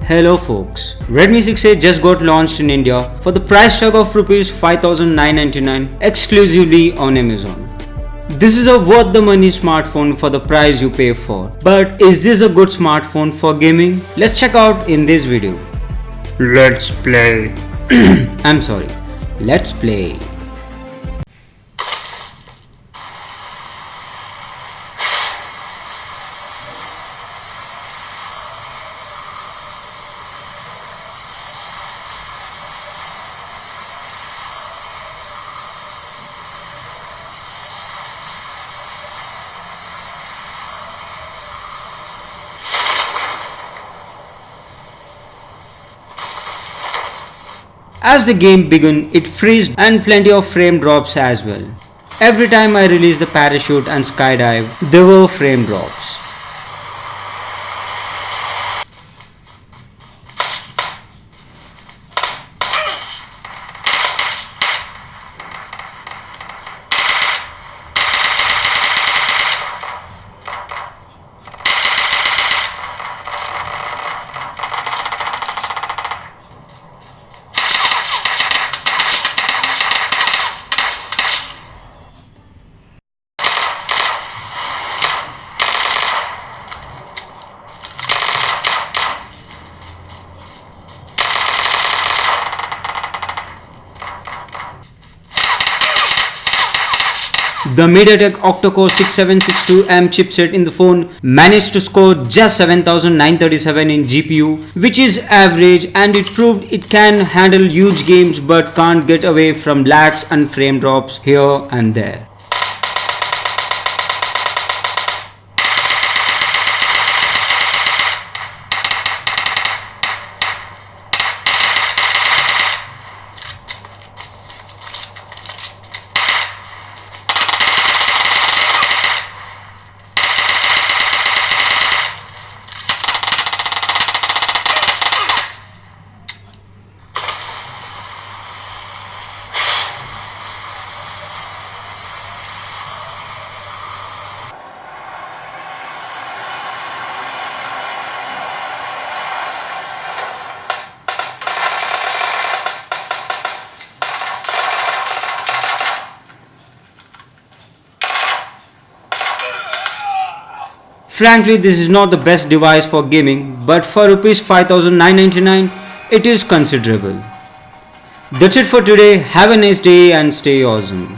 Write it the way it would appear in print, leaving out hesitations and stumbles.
Hello folks, Redmi 6A just got launched in India for the price tag of Rs 5,999 exclusively on Amazon. This is a worth the money smartphone for the price you pay for. But is this a good smartphone for gaming? Let's check out in this video. Let's play. I'm sorry. Let's play. As the game began, it freezed and plenty of frame drops as well. Every time I released the parachute and skydive, there were frame drops. The MediaTek octa-core 6762M chipset in the phone managed to score just 7937 in GPU, which is average, and it proved it can handle huge games but can't get away from lags and frame drops here and there. Frankly, this is not the best device for gaming, but for Rs 5,999, it is considerable. That's it for today. Have a nice day and stay awesome.